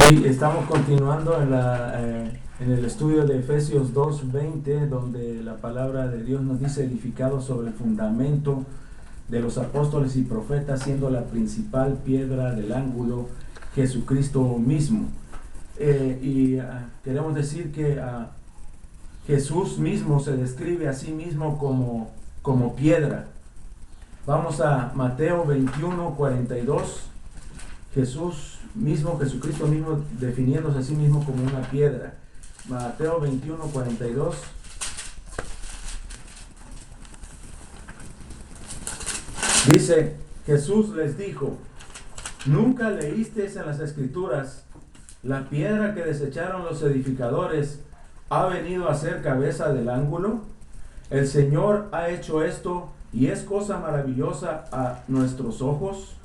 Sí, estamos continuando en el estudio de Efesios 2:20, donde la palabra de Dios nos dice edificado sobre el fundamento de los apóstoles y profetas, siendo la principal piedra del ángulo Jesucristo mismo. Queremos decir que Jesús mismo se describe a sí mismo como piedra. Vamos a Mateo 21:42. Jesucristo mismo definiéndose a sí mismo como una piedra. Mateo 21:42. Dice, Jesús les dijo: ¿nunca leísteis en las Escrituras, la piedra que desecharon los edificadores ha venido a ser cabeza del ángulo? El Señor ha hecho esto y es cosa maravillosa a nuestros ojos.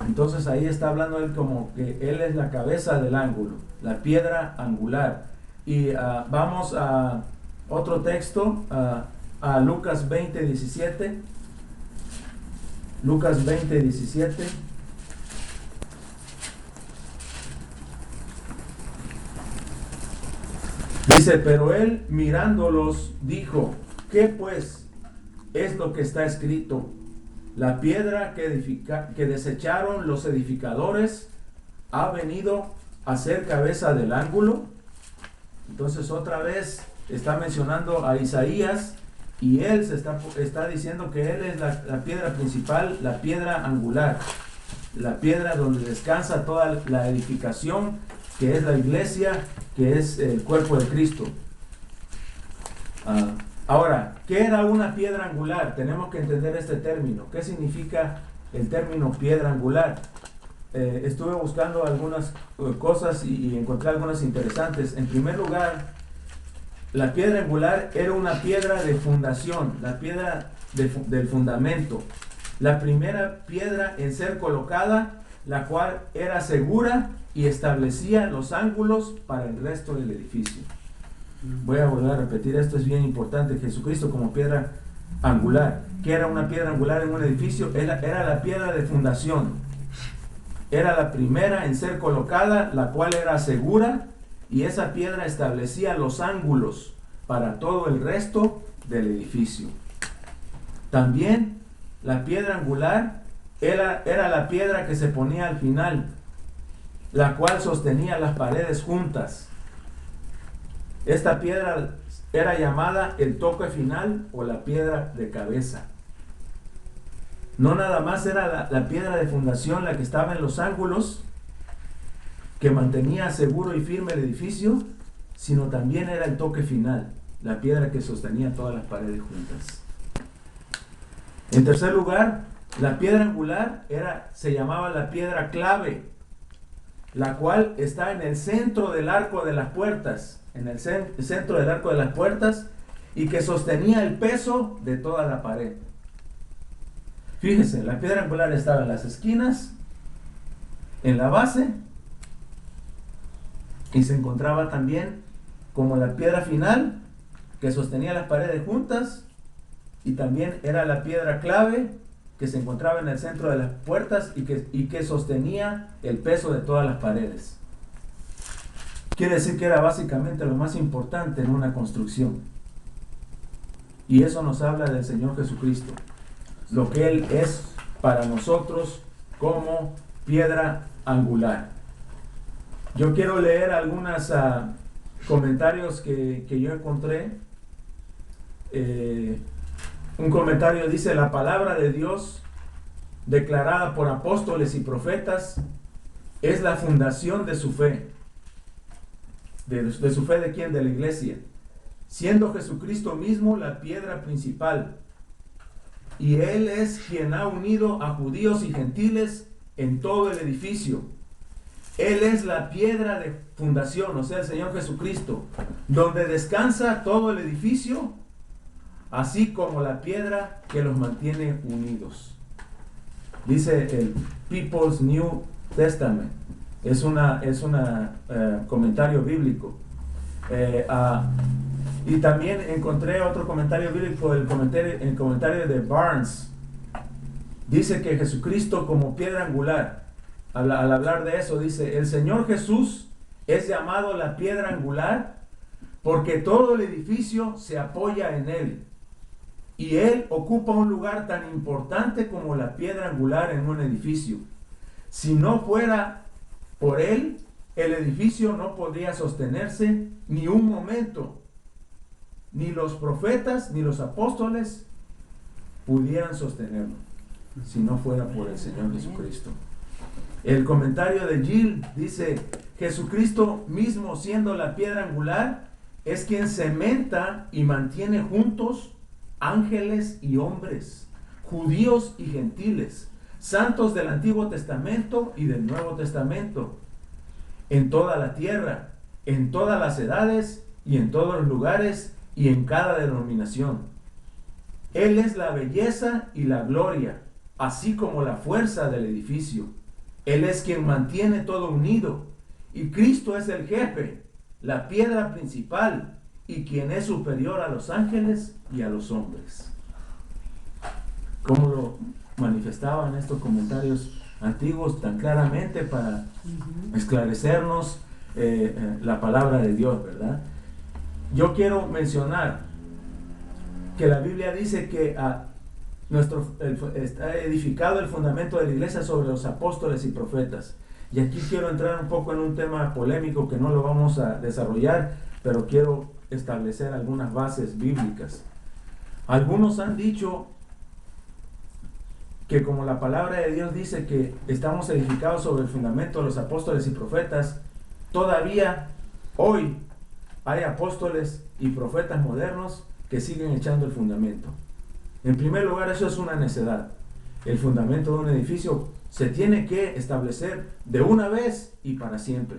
Entonces ahí está hablando él como que él es la cabeza del ángulo, la piedra angular. Y vamos a otro texto, a Lucas 20:17. Lucas 20:17. Dice, pero él mirándolos dijo: ¿qué pues es lo que está escrito? La piedra que desecharon los edificadores ha venido a ser cabeza del ángulo. Entonces otra vez está mencionando a Isaías, y él está diciendo que él es la piedra principal, la piedra angular, la piedra donde descansa toda la edificación, que es la iglesia, que es el cuerpo de Cristo. Ahora, ¿qué era una piedra angular? Tenemos que entender este término. ¿Qué significa el término piedra angular? Estuve buscando algunas cosas y encontré algunas interesantes. En primer lugar, la piedra angular era una piedra de fundación, la piedra del fundamento. La primera piedra en ser colocada, la cual era segura y establecía los ángulos para el resto del edificio. Voy a volver a repetir, esto es bien importante. Jesucristo como piedra angular. ¿Qué era una piedra angular en un edificio? Era la piedra de fundación. Era la primera en ser colocada, la cual era segura, y esa piedra establecía los ángulos para todo el resto del edificio. También la piedra angular era la piedra que se ponía al final, la cual sostenía las paredes juntas. Esta piedra era llamada el toque final o la piedra de cabeza. No nada más era la piedra de fundación la que estaba en los ángulos, que mantenía seguro y firme el edificio, sino también era el toque final, la piedra que sostenía todas las paredes juntas. En tercer lugar, la piedra angular se llamaba la piedra clave, la cual está en el centro del arco de las puertas, y que sostenía el peso de toda la pared. Fíjese, la piedra angular estaba en las esquinas, en la base, y se encontraba también como la piedra final que sostenía las paredes juntas, y también era la piedra clave que se encontraba en el centro de las puertas y que sostenía el peso de todas las paredes. Quiere decir que era básicamente lo más importante en una construcción. Y eso nos habla del Señor Jesucristo, lo que Él es para nosotros como piedra angular. Yo quiero leer algunos comentarios que yo encontré. Un comentario dice: la palabra de Dios declarada por apóstoles y profetas es la fundación de su fe. ¿De su fe de quién? De la iglesia. Siendo Jesucristo mismo la piedra principal. Y Él es quien ha unido a judíos y gentiles en todo el edificio. Él es la piedra de fundación, o sea, el Señor Jesucristo, donde descansa todo el edificio, así como la piedra que los mantiene unidos. Dice el People's New Testament. Es un comentario bíblico. Y también encontré otro comentario bíblico, el comentario de Barnes. Dice que Jesucristo como piedra angular al hablar de eso, dice, el Señor Jesús es llamado la piedra angular porque todo el edificio se apoya en Él. Y Él ocupa un lugar tan importante como la piedra angular en un edificio. Si no fuera por Él, el edificio no podría sostenerse ni un momento. Ni los profetas ni los apóstoles pudieran sostenerlo si no fuera por el Señor Jesucristo. El comentario de Gill dice, Jesucristo mismo, siendo la piedra angular, es quien cementa y mantiene juntos ángeles y hombres, judíos y gentiles, santos del Antiguo Testamento y del Nuevo Testamento, en toda la tierra, en todas las edades y en todos los lugares y en cada denominación. Él es la belleza y la gloria, así como la fuerza del edificio. Él es quien mantiene todo unido, y Cristo es el jefe, la piedra principal, y quien es superior a los ángeles y a los hombres. ¿Cómo lo manifestaban estos comentarios antiguos tan claramente para esclarecernos la palabra de Dios, verdad? Yo quiero mencionar que la Biblia dice que está edificado el fundamento de la iglesia sobre los apóstoles y profetas. Y aquí quiero entrar un poco en un tema polémico que no lo vamos a desarrollar, pero quiero establecer algunas bases bíblicas. Algunos han dicho que como la palabra de Dios dice que estamos edificados sobre el fundamento de los apóstoles y profetas, todavía hoy hay apóstoles y profetas modernos que siguen echando el fundamento. En primer lugar, eso es una necedad. El fundamento de un edificio se tiene que establecer de una vez y para siempre.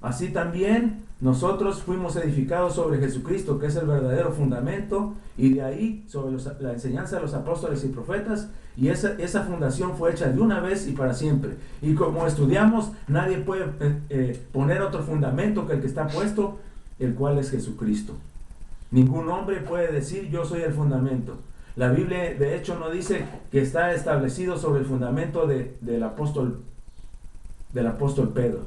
Así también nosotros fuimos edificados sobre Jesucristo, que es el verdadero fundamento, y de ahí sobre la enseñanza de los apóstoles y profetas, y esa fundación fue hecha de una vez y para siempre. Y como estudiamos, nadie puede poner otro fundamento que el que está puesto, el cual es Jesucristo. Ningún hombre puede decir yo soy el fundamento. La Biblia de hecho no dice que está establecido sobre el fundamento del apóstol Pedro.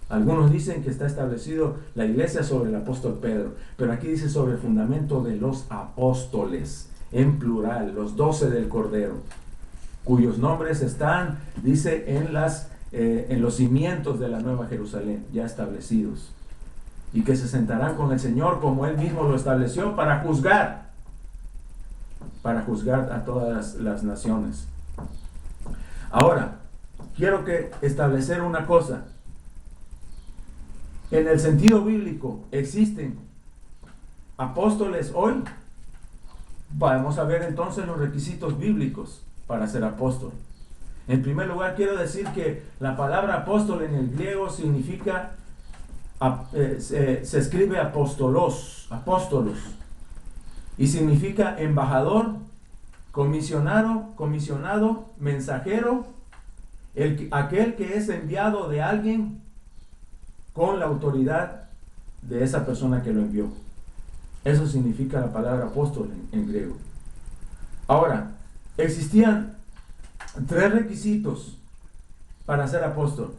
Algunos dicen que está establecido la iglesia sobre el apóstol Pedro, pero aquí dice sobre el fundamento de los apóstoles, en plural, los 12 del Cordero, cuyos nombres están, dice, en los cimientos de la Nueva Jerusalén, ya establecidos, y que se sentarán con el Señor como Él mismo lo estableció para juzgar a todas las naciones. Ahora, quiero establecer una cosa. En el sentido bíblico, ¿existen apóstoles hoy? Vamos a ver entonces los requisitos bíblicos para ser apóstol. En primer lugar, quiero decir que la palabra apóstol en el griego significa, se escribe apóstolos, y significa embajador, comisionado, mensajero, aquel que es enviado de alguien con la autoridad de esa persona que lo envió. Eso significa la palabra apóstol en griego. Ahora, existían 3 requisitos para ser apóstol.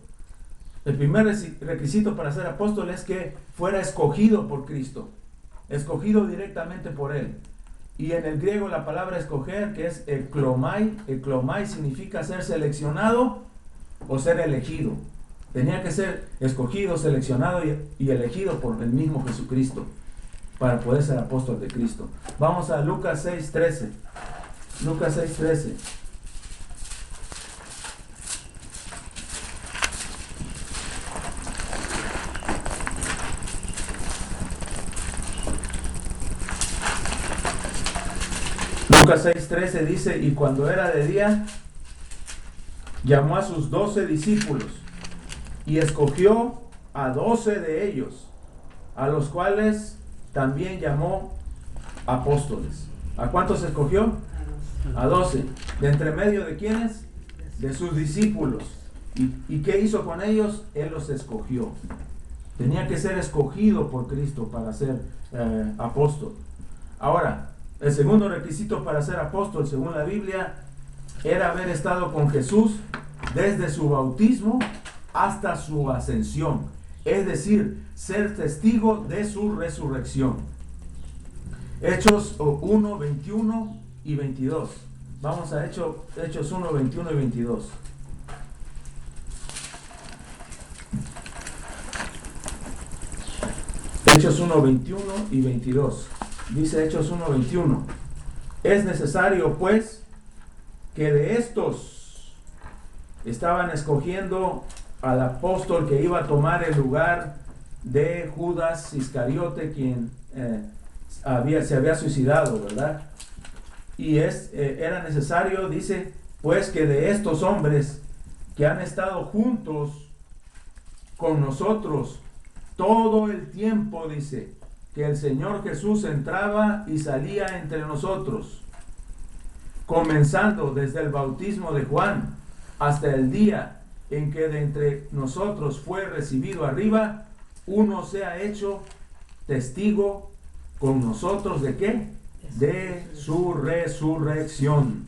El primer requisito para ser apóstol es que fuera escogido por Cristo, escogido directamente por Él. Y en el griego la palabra escoger, que es eklomai significa ser seleccionado o ser elegido. Tenía que ser escogido, seleccionado y elegido por el mismo Jesucristo para poder ser apóstol de Cristo. Vamos a Lucas 6:13. Lucas 6:13. Lucas 6:13 dice, y cuando era de día, llamó a sus 12 discípulos y escogió a 12 de ellos, a los cuales también llamó apóstoles. ¿A cuántos escogió? A 12. ¿De entre medio de quiénes? De sus discípulos. ¿Y qué hizo con ellos? Él los escogió. Tenía que ser escogido por Cristo para ser apóstol. Ahora, el segundo requisito para ser apóstol, según la Biblia, era haber estado con Jesús desde su bautismo hasta su ascensión, es decir, ser testigo de su resurrección. Hechos 1, 21 y 22. Vamos a Hechos 1, 21 y 22. Hechos 1, 21 y 22. Dice Hechos 1, 21. Es necesario, pues, que de estos estaban escogiendo al apóstol que iba a tomar el lugar de Judas Iscariote, quien se había suicidado, ¿verdad? Y era necesario, dice, pues que de estos hombres que han estado juntos con nosotros todo el tiempo, dice, que el Señor Jesús entraba y salía entre nosotros, comenzando desde el bautismo de Juan hasta el día en que de entre nosotros fue recibido arriba, uno se ha hecho testigo con nosotros ¿de qué? De su resurrección.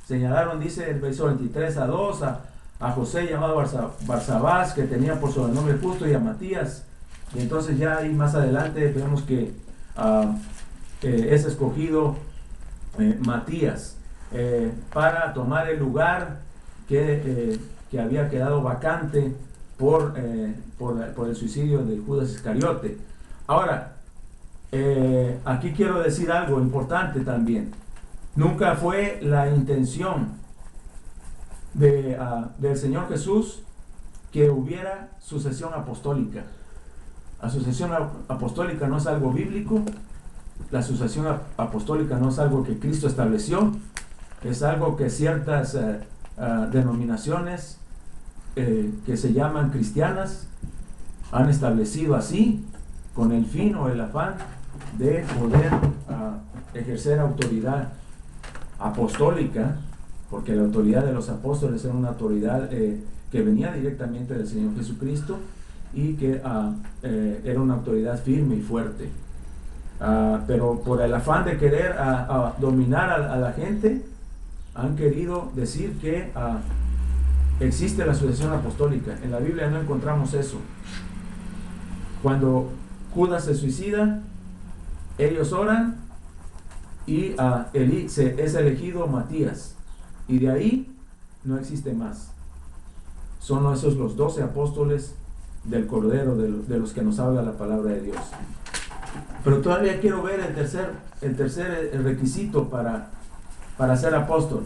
Señalaron, dice el verso 23 a 2, a José llamado Barsabás, que tenía por sobrenombre Justo, y a Matías. Y entonces ya ahí más adelante vemos que es escogido Matías para tomar el lugar que había quedado vacante por el suicidio de Judas Iscariote. Ahora, aquí quiero decir algo importante también. Nunca fue la intención del Señor Jesús que hubiera sucesión apostólica. La sucesión apostólica no es algo bíblico. La sucesión apostólica no es algo que Cristo estableció. Es algo que ciertas denominaciones que se llaman cristianas han establecido así, con el fin o el afán de poder ejercer autoridad apostólica, porque la autoridad de los apóstoles era una autoridad que venía directamente del Señor Jesucristo y que era una autoridad firme y fuerte. Pero por el afán de querer dominar a la gente, han querido decir que existe la sucesión apostólica. En la Biblia no encontramos eso. Cuando Judas se suicida, ellos oran y es elegido Matías, y de ahí no existe más. Son esos los 12 apóstoles del Cordero de los que nos habla la palabra de Dios. Pero todavía quiero ver el tercer requisito para ser apóstol.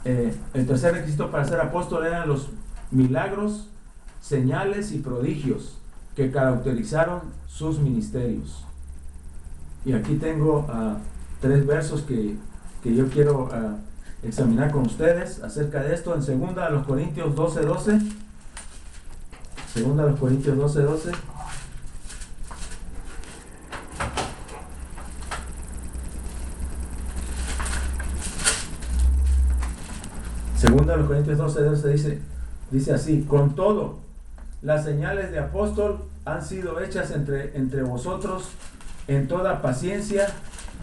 El tercer requisito para ser apóstol eran los milagros, señales y prodigios que caracterizaron sus ministerios. Y aquí tengo 3 versos que yo quiero examinar con ustedes acerca de esto. En 2 Corintios 12:12. 2 Corintios 12:12. Segunda de los Corintios 12:12 dice así: con todo, las señales de apóstol han sido hechas entre vosotros en toda paciencia,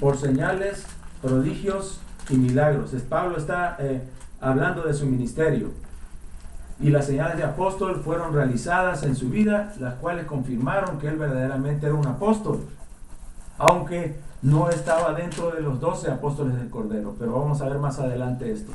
por señales, prodigios y milagros. Pablo está hablando de su ministerio. Y las señales de apóstol fueron realizadas en su vida, las cuales confirmaron que él verdaderamente era un apóstol, aunque no estaba dentro de los 12 apóstoles del Cordero. Pero vamos a ver más adelante esto.